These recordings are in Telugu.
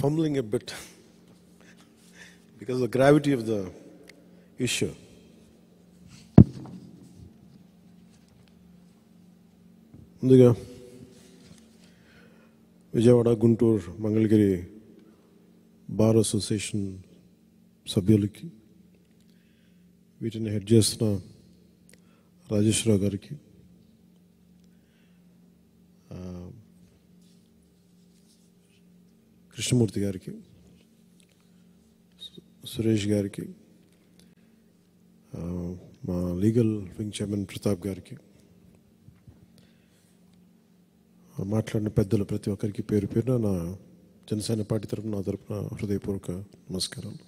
fumbling a bit because of the gravity of the issue. ముందుగా విజయవాడ, గుంటూరు, మంగళగిరి బార్ అసోసియేషన్ సభ్యులకి, వీటిని హెడ్ చేస్తున్న రాజేశ్వరరావు గారికి, కృష్ణమూర్తి గారికి, సురేష్ గారికి, మా లీగల్ వింగ్ చైర్మన్ ప్రతాప్ గారికి, మాట్లాడిన పెద్దలు ప్రతి ఒక్కరికి పేరు పేరున నా జనసేన పార్టీ తరఫున, నా తరఫున హృదయపూర్వక నమస్కారాలు.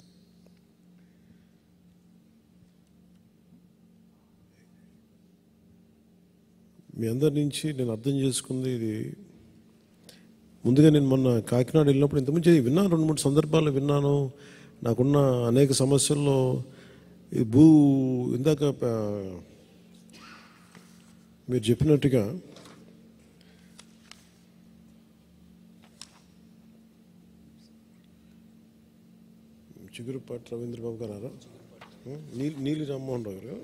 మీ అందరి నుంచి నేను అర్థం చేసుకుంది, ఇది ముందుగా నేను మొన్న కాకినాడ వెళ్ళినప్పుడు ఇంతకుముందు విన్నాను, 2-3 సందర్భాలు విన్నాను. నాకున్న అనేక సమస్యల్లో ఈ ఇందాక మీరు చెప్పినట్టుగా చిగురుపాటి రవీంద్రబాబు గారు, నీలి రామ్మోహన్ రావు గారు,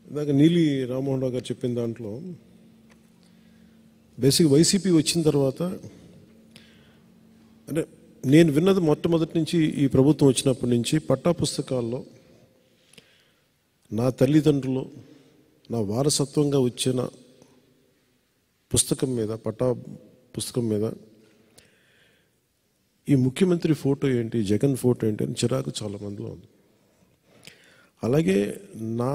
ఇందాక నీలి రామ్మోహన్ రావు గారు చెప్పిన దాంట్లో బేసిక్ వైసీపీ వచ్చిన తర్వాత, అంటే నేను విన్నది మొట్టమొదటి నుంచి, ఈ ప్రభుత్వం వచ్చినప్పటి నుంచి పట్టా పుస్తకాల్లో నా తల్లిదండ్రులు నా వారసత్వంగా వచ్చిన పుస్తకం మీద, పట్టా పుస్తకం మీద ఈ ముఖ్యమంత్రి ఫోటో ఏంటి, జగన్ ఫోటో ఏంటి అని చిరాకు చాలామందిలో ఉంది. అలాగే నా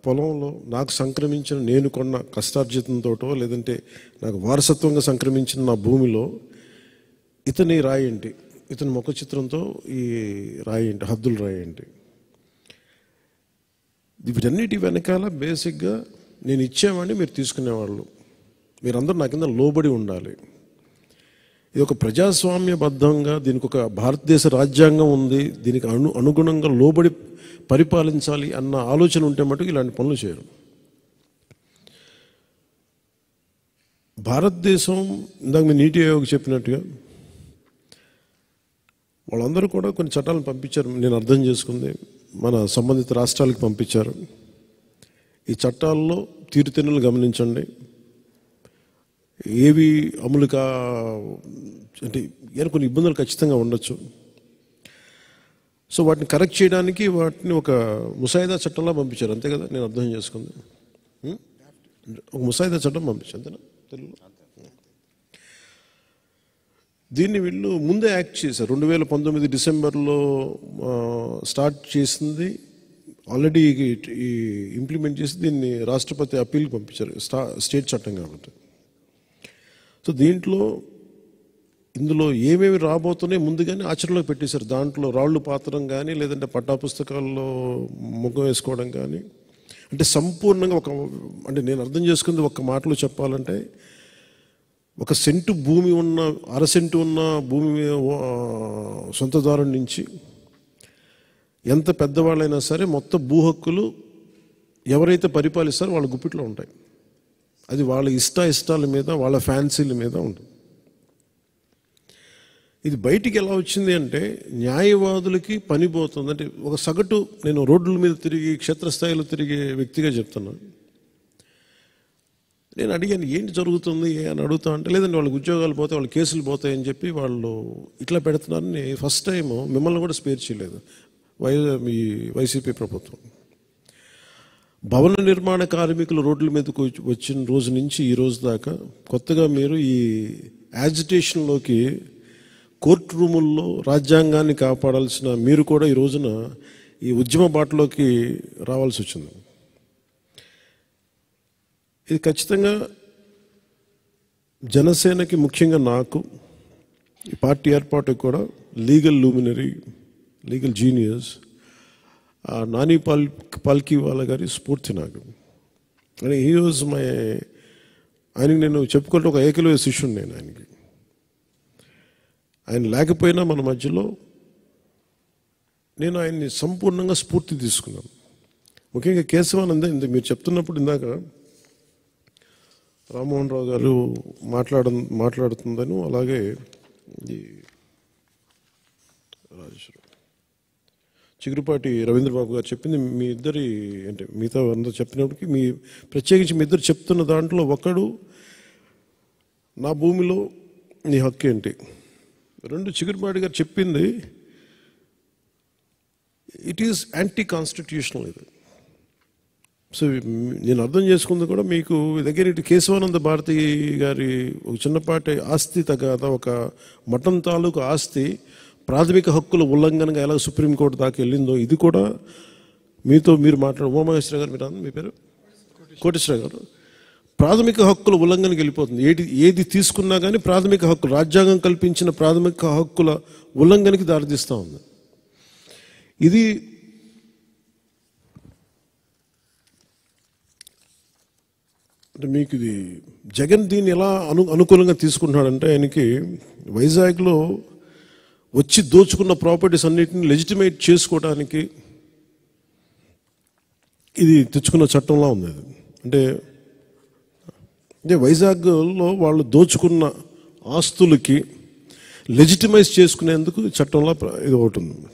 పొలంలో నాకు సంక్రమించిన, నేను కొన్న కష్టార్జితంతోటో లేదంటే నాకు వారసత్వంగా సంక్రమించిన నా భూమిలో ఇతని రాయండి, ఇతని ముఖ చిత్రంతో ఈ రాయండి, హద్దులు రాయండి. వీటన్నిటి వెనకాల బేసిక్గా నేను ఇచ్చేవాడిని, మీరు తీసుకునేవాళ్ళు, మీరందరూ నా కింద లోబడి ఉండాలి. ఇది ఒక ప్రజాస్వామ్యబద్ధంగా, దీనికి ఒక భారతదేశ రాజ్యాంగం ఉంది, దీనికి అనుగుణంగా లోబడి పరిపాలించాలి అన్న ఆలోచన ఉంటే మటుకు ఇలాంటి పనులు చేయరు. భారతదేశం, ఇందాక మీ నీతి ఆయోగ్ చెప్పినట్టుగా వాళ్ళందరూ కూడా కొన్ని చట్టాలను పంపించారు. నేను అర్థం చేసుకుంది, మన సంబంధిత రాష్ట్రాలకు పంపించారు. ఈ చట్టాల్లో తీరుతెన్నులు గమనించండి, ఏవి అమలు అంటే కొన్ని ఇబ్బందులు ఖచ్చితంగా ఉండొచ్చు. సో వాటిని కరెక్ట్ చేయడానికి వాటిని ఒక ముసాయిదా చట్టంలా పంపించారు, అంతే కదా నేను అర్థం చేసుకుంది. ఒక ముసాయిదా చట్టం పంపించారు, అంతేనా తెలుగులో? దీన్ని వీళ్ళు ముందే యాక్ట్ చేశారు. 2019 డిసెంబర్లో స్టార్ట్ చేసింది, ఆల్రెడీ ఈ ఇంప్లిమెంట్ చేసి దీన్ని రాష్ట్రపతి అప్పీల్కి పంపించారు, స్టేట్ చట్టం కాబట్టి. సో ఇందులో ఏమేమి రాబోతున్నాయి ముందుగానే ఆచరణలో పెట్టేశారు. దాంట్లో రాళ్ళు పాతడం కానీ, లేదంటే పట్టా పుస్తకాల్లో ముఖం వేసుకోవడం కానీ, అంటే సంపూర్ణంగా అంటే నేను అర్థం చేసుకుంది ఒక్క మాటలో చెప్పాలంటే, 1 సెంటు భూమి ఉన్న, 1/2 సెంటు ఉన్న భూమి సొంతదారుడి నుంచి ఎంత పెద్దవాళ్ళైనా సరే మొత్తం భూ హక్కులు ఎవరైతే పరిపాలిస్తారో వాళ్ళ గుప్పిట్లో ఉంటాయి. అది వాళ్ళ ఇష్టాల మీద, వాళ్ళ ఫ్యాన్సీల మీద ఉంటుంది. ఇది బయటికి ఎలా వచ్చింది అంటే, న్యాయవాదులకి పని పోతుంది. అంటే ఒక సగటు, నేను రోడ్ల మీద తిరిగి క్షేత్రస్థాయిలో తిరిగే వ్యక్తిగా చెప్తున్నాను. నేను అడిగాను ఏంటి జరుగుతుంది అని అడుగుతా అంటే, లేదంటే వాళ్ళకి ఉద్యోగాలు పోతాయి, వాళ్ళ కేసులు పోతాయని చెప్పి వాళ్ళు ఇట్లా పెడుతున్నారని. ఫస్ట్ టైం మిమ్మల్ని కూడా స్పేర్ చేయలేదు ఈ వైసీపీ ప్రభుత్వం. భవన నిర్మాణ కార్మికులు రోడ్ల మీదకు వచ్చిన రోజు నుంచి ఈ రోజు దాకా కొత్తగా మీరు ఈ యాజిటేషన్లోకి, కోర్టు రూముల్లో రాజ్యాంగాన్ని కాపాడాల్సిన మీరు కూడా ఈ రోజున ఈ ఉద్యమ బాటలోకి రావాల్సి వచ్చింది. ఇది ఖచ్చితంగా జనసేనకి, ముఖ్యంగా నాకు, ఈ పార్టీ ఏర్పాటుకు కూడా legal luminary, legal genius Nani Palkhivala గారి స్ఫూర్తి నాకు. అని ఈరోజు ఆయనకి నేను చెప్పుకుంటే ఒక ఏకలవ్య శిష్యుడు నేను ఆయనకి. ఆయన లేకపోయినా మన మధ్యలో నేను ఆయన్ని సంపూర్ణంగా స్ఫూర్తి తీసుకున్నాను. ముఖ్యంగా కేశవానంద, మీరు చెప్తున్నప్పుడు ఇందాక రామ్మోహన్ రావు గారు మాట్లాడుతుందని, అలాగే ఈ చిగురుపాటి రవీంద్రబాబు గారు చెప్పింది మీ ఇద్దరి అంటే మిగతా అందరూ చెప్పినప్పటికీ ప్రత్యేకించి మీ ఇద్దరు చెప్తున్న దాంట్లో ఒకడు నా భూమిలో నీ హక్కు ఏంటి, రెండు చిగురుపాటి గారు చెప్పింది ఇట్ ఈస్ యాంటీ కాన్స్టిట్యూషనల్. ఇది సో నేను అర్థం చేసుకుంది కూడా మీకు దగ్గర ఇటు కేశవానంద భారతి గారి ఒక చిన్నపాటి ఆస్తి తగాద, ఒక మఠం తాలూకు ఆస్తి ప్రాథమిక హక్కుల ఉల్లంఘనగా ఎలా సుప్రీంకోర్టు దాకా వెళ్ళిందో, ఇది కూడా మీరు ఉమామహేశ్వర గారు, మీరు మీ పేరు కోటేశ్వర గారు, ప్రాథమిక హక్కుల ఉల్లంఘనకి వెళ్ళిపోతుంది. ఏది తీసుకున్నా కానీ ప్రాథమిక హక్కులు, రాజ్యాంగం కల్పించిన ప్రాథమిక హక్కుల ఉల్లంఘనకి దారితీస్తూ ఉంది. ఇది అంటే మీకు ఇది జగన్ దీన్ని ఎలా అనుకూలంగా తీసుకుంటున్నాడంటే, ఆయనకి వైజాగ్లో వచ్చి దోచుకున్న ప్రాపర్టీస్ అన్నిటిని లెజిటిమేట్ చేసుకోవడానికి ఇది తెచ్చుకున్న చట్టంలా ఉంది. అది అంటే వైజాగ్లో వాళ్ళు దోచుకున్న ఆస్తులకి లెజిటిమైజ్ చేసుకునేందుకు చట్టంలో ఇది ఒకటి ఉంది.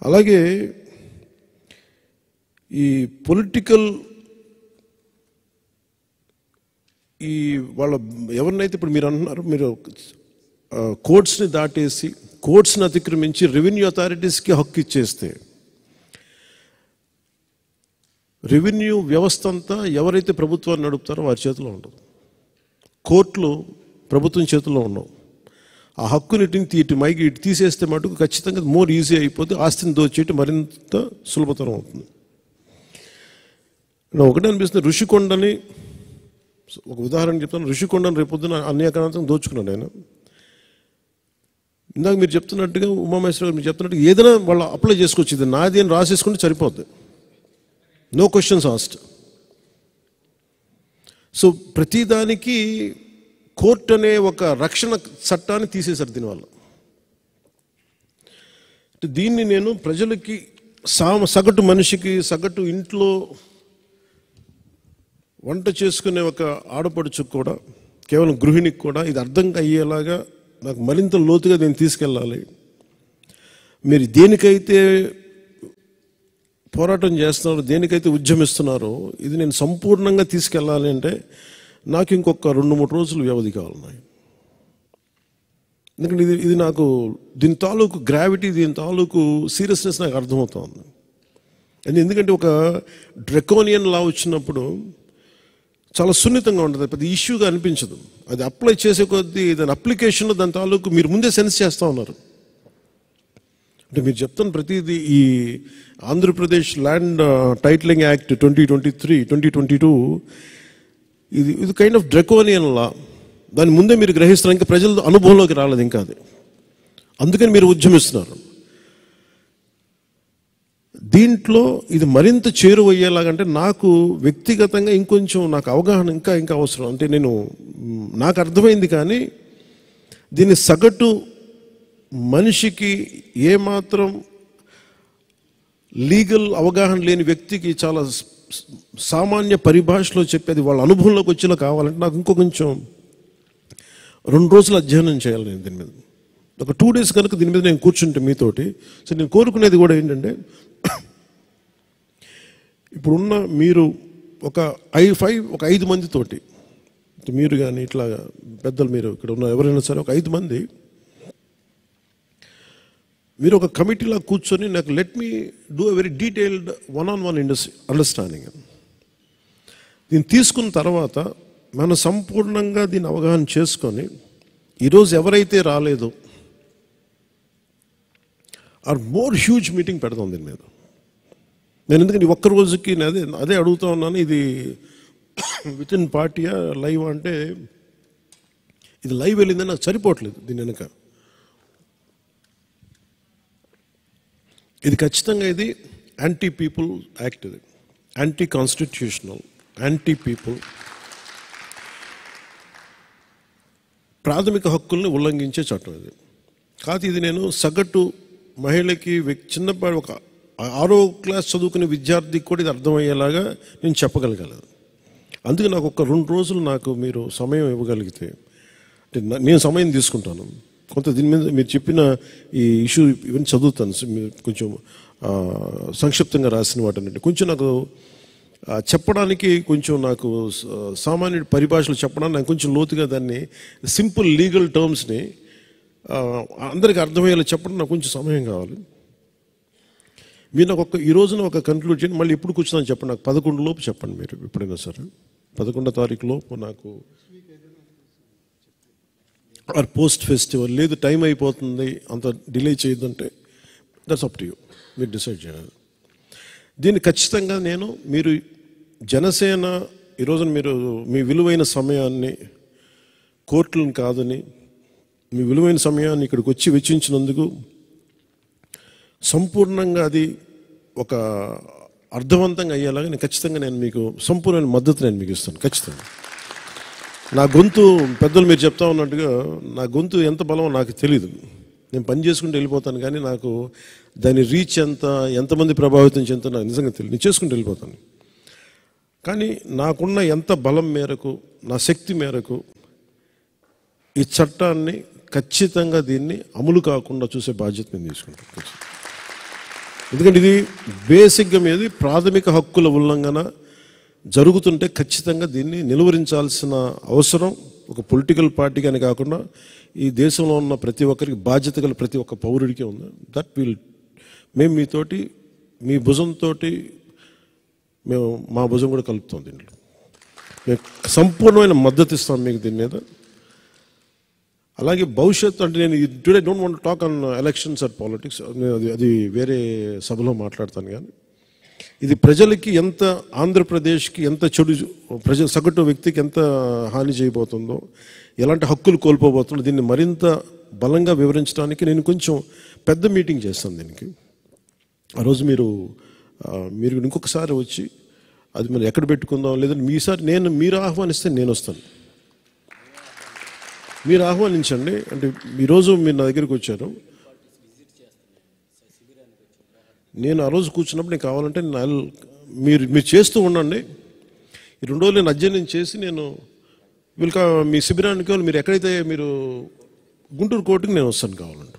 అలాగే ఈ పొలిటికల్ ఈ వాళ్ళ ఎవరినైతే ఇప్పుడు మీరు అంటున్నారు, మీరు కోర్ట్స్ని దాటేసి కోర్ట్స్ని అతిక్రమించి రెవెన్యూ అథారిటీస్కి హక్కు ఇచ్చేస్తే రెవెన్యూ వ్యవస్థ అంతా ఎవరైతే ప్రభుత్వాన్ని నడుపుతారో వారి చేతిలో ఉండదు. కోర్టులు ప్రభుత్వం చేతిలో ఉండవు. ఆ హక్కుని ఇటు మైకి ఇటు తీసేస్తే మటుకు ఖచ్చితంగా మోర్ ఈజీ అయిపోతే ఆస్తిని దోచేయటం మరింత సులభతరం అవుతుంది. ఒకటే అనిపిస్తుంది, ఋషికొండని ఒక ఉదాహరణ చెప్తాను. ఋషికొండని రేపొద్దున అన్యాక్రాంతం దోచుకున్నాడు ఆయన. ఇందాక మీరు చెప్తున్నట్టుగా ఉమామహేశ్వర గారు మీరు చెప్తున్నట్టుగా ఏదైనా వాళ్ళు అప్లై చేసుకోవచ్చు, ఇది నాది అని రాసేసుకుంటే సరిపోద్ది, నో క్వశ్చన్స్ ఆస్క్డ్. సో ప్రతిదానికి కోర్టు అనే ఒక రక్షణ చట్టాన్ని తీసేశారు దీనివల్ల. దీన్ని నేను ప్రజలకి సగటు మనిషికి, సగటు ఇంట్లో వంట చేసుకునే ఒక ఆడపడుచుకు కూడా, కేవలం గృహిణికి కూడా ఇది అర్థం అయ్యేలాగా నాకు మరింత లోతుగా నేను తీసుకెళ్ళాలి. మీరు దేనికైతే పోరాటం చేస్తున్నారో, దేనికైతే ఉద్యమిస్తున్నారో, ఇది నేను సంపూర్ణంగా తీసుకెళ్ళాలి అంటే నాకు ఇంకొక 2-3 రోజులు వ్యవధి కావాలి. ఎందుకంటే ఇది నాకు దీని తాలూకు గ్రావిటీ, దీని తాలూకు సీరియస్నెస్ నాకు అర్థమవుతుంది. ఎందుకంటే ఒక డ్రెకోనియన్ లా వచ్చినప్పుడు చాలా సున్నితంగా ఉంటుంది, పెద్ద ఇష్యూగా అనిపించదు. అది అప్లై చేసే కొద్దీ దాని అప్లికేషన్లో దాని తాలూకు మీరు ముందే సెన్స్ చేస్తూ ఉన్నారు. అంటే మీరు చెప్తాను ప్రతిదీ ఈ ఆంధ్రప్రదేశ్ ల్యాండ్ టైటిలింగ్ యాక్ట్ 2022 ఇది కైండ్ ఆఫ్ డ్రెకోనియన్ లా. దాని ముందే మీరు గ్రహిస్తున్నారు, ఇంకా ప్రజల అనుభవంలోకి రాలేదు ఇంకా అది. అందుకని మీరు ఉద్యమిస్తున్నారు. దీంట్లో ఇది మరింత చేరువయ్యేలాగంటే నాకు వ్యక్తిగతంగా ఇంకొంచెం నాకు అవగాహన ఇంకా అవసరం. అంటే నాకు అర్థమైంది, కానీ దీన్ని సగటు మనిషికి ఏమాత్రం లీగల్ అవగాహన లేని వ్యక్తికి చాలా సామాన్య పరిభాషలో చెప్పేది వాళ్ళ అనుభవంలోకి వచ్చేలా కావాలంటే నాకు ఇంకో కొంచెం 2 రోజులు అధ్యయనం చేయాలి నేను దీని మీద. ఒక 2 days కనుక దీని మీద నేను కూర్చుంటే మీతోటి. సో నేను కోరుకునేది కూడా ఏంటంటే, ఇప్పుడున్న మీరు ఒక 5 మందితోటి, మీరు కానీ ఇట్లా పెద్దలు, మీరు ఇక్కడ ఉన్న ఎవరైనా సరే ఒక 5 మంది మీరు ఒక కమిటీలా కూర్చొని నాకు let me do a very detailed one-on-one understanding. దీన్ని తీసుకున్న తర్వాత మనం సంపూర్ణంగా దీన్ని అవగాహన చేసుకొని ఈరోజు ఎవరైతే రాలేదో మోర్ హ్యూజ్ మీటింగ్ పెడతాం దీని మీద. నేను ఎందుకంటే ఒక్క రోజుకి అదే అడుగుతా ఉన్నాను, ఇది విత్ ఇన్ పార్టీయా లైవ్ అంటే ఇది లైవ్ వెళ్ళిందని నాకు సరిపోవట్లేదు. దీని వెనుక ఇది ఖచ్చితంగా ఇది యాంటీ పీపుల్ యాక్ట్, ఇది యాంటీ కాన్స్టిట్యూషనల్, యాంటీ పీపుల్, ప్రాథమిక హక్కుల్ని ఉల్లంఘించే చట్టం ఇది కాదు. ఇది నేను సగటు మహిళకి, చిన్నపాటి ఒక 6వ క్లాస్ చదువుకునే విద్యార్థికి కూడా ఇది అర్థమయ్యేలాగా నేను చెప్పగలగలను. అందుకే నాకు ఒక 2 రోజులు నాకు మీరు సమయం ఇవ్వగలిగితే అంటే నేను సమయం తీసుకుంటాను కొంత. దీని మీద మీరు చెప్పిన ఈ ఇష్యూ ఇవన్నీ చదువుతాను, మీరు కొంచెం సంక్షిప్తంగా రాసిన వాటిని కొంచెం నాకు చెప్పడానికి, కొంచెం నాకు సామాన్య పరిభాషలు చెప్పడానికి నాకు కొంచెం లోతుగా దాన్ని సింపుల్ లీగల్ టర్మ్స్ని అందరికీ అర్థమయ్యేలా చెప్పడం నాకు కొంచెం సమయం కావాలి. మీరు నాకు ఈ రోజున ఒక కన్క్లూడ్ చేయండి, మళ్ళీ ఎప్పుడు కూర్చున్నాను చెప్పండి, నాకు 11 లోపు చెప్పండి మీరు ఎప్పుడైనా సరే. 11వ తారీఖు లోపు నాకు ఆర్ పోస్ట్ ఫెస్టివల్ లేదు, టైం అయిపోతుంది, అంత డిలే చేయొద్దంటే దట్స్ అప్ టు యూ, మీరు డిసైడ్ చేయాలి. దీన్ని ఖచ్చితంగా మీరు జనసేన ఈరోజున మీరు మీ విలువైన సమయాన్ని కోర్టులను కాదని మీ విలువైన సమయాన్ని ఇక్కడికి వచ్చి వెచ్చించినందుకు సంపూర్ణంగా అది ఒక అర్థవంతంగా అయ్యేలాగా ఖచ్చితంగా మీకు సంపూర్ణమైన మద్దతు మీకు ఇస్తాను ఖచ్చితంగా. నా గొంతు పెద్దలు మీరు చెప్తా ఉన్నట్టుగా నా గొంతు ఎంత బలమో నాకు తెలియదు, నేను పని చేసుకుంటూ వెళ్ళిపోతాను, కానీ నాకు దాని రీచ్ ఎంతమంది ప్రభావితం చెందుతుందో నాకు నిజంగా తెలియదు. నేను చేసుకుంటూ వెళ్ళిపోతాను, కానీ నాకున్న ఎంత బలం మేరకు, నా శక్తి మేరకు ఈ చట్టాన్ని ఖచ్చితంగా దీన్ని అమలు కాకుండా చూసే బాధ్యత నేను తీసుకుంటాను. ఎందుకంటే ఇది బేసిక్గా మీది ప్రాథమిక హక్కుల ఉల్లంఘన జరుగుతుంటే ఖచ్చితంగా దీన్ని నిలువరించాల్సిన అవసరం ఒక పొలిటికల్ పార్టీకి అని కాకుండా ఈ దేశంలో ఉన్న ప్రతి ఒక్కరికి బాధ్యత గల ప్రతి ఒక్క పౌరుడికి ఉంది. మేము మీతోటి మీ భుజంతో మేము మా భుజం కూడా కలుపుతాం, దీంట్లో మేము సంపూర్ణమైన మద్దతు ఇస్తాం మీకు దీని మీద. అలాగే భవిష్యత్తు అంటే నేను today don't want talk on elections or politics, అది వేరే సభలో మాట్లాడతాను, కానీ ఇది ప్రజలకి ఎంత, ఆంధ్రప్రదేశ్కి ఎంత చెడు, సగటు వ్యక్తికి ఎంత హాని చేయబోతుందో, ఎలాంటి హక్కులు కోల్పోబోతుందో దీన్ని మరింత బలంగా వివరించడానికి నేను కొంచెం పెద్ద మీటింగ్ చేస్తాను దీనికి. ఆ రోజు మీరు ఇంకొకసారి వచ్చి అది మనం ఎక్కడ పెట్టుకుందాం, లేదంటే మీరు ఆహ్వానిస్తే నేను వస్తాను, మీరు ఆహ్వానించండి. అంటే ఈరోజు మీరు నా దగ్గరికి వచ్చారు, నేను ఆ రోజు కూర్చున్నప్పుడు నేను కావాలంటే మీరు చేస్తూ ఉండండి. ఈ 2 రోజులు నేను అధ్యయనం చేసి నేను మీ శిబిరానికి మీరు ఎక్కడైతే మీరు గుంటూరు కోర్టుకి నేను వస్తాను కావాలంటే.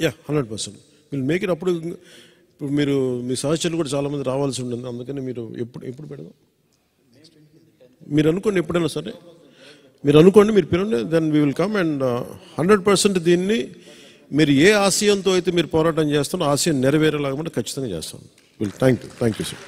Yeah 100% will make it. అప్పుడు మీరు మీ సహచరులు కూడా చాలామంది రావాల్సి ఉంటుంది, అందుకని మీరు ఎప్పుడు పెడదాం మీరు అనుకోండి, ఎప్పుడైనా సరే మీరు అనుకోండి, మీరు పిలండి, then we will come and 100% దీన్ని మీరు ఏ ఆశయంతో అయితే మీరు పోరాటం చేస్తారో ఆశయం నెరవేరేలాగా ఖచ్చితంగా చేస్తాం. Thank you sir.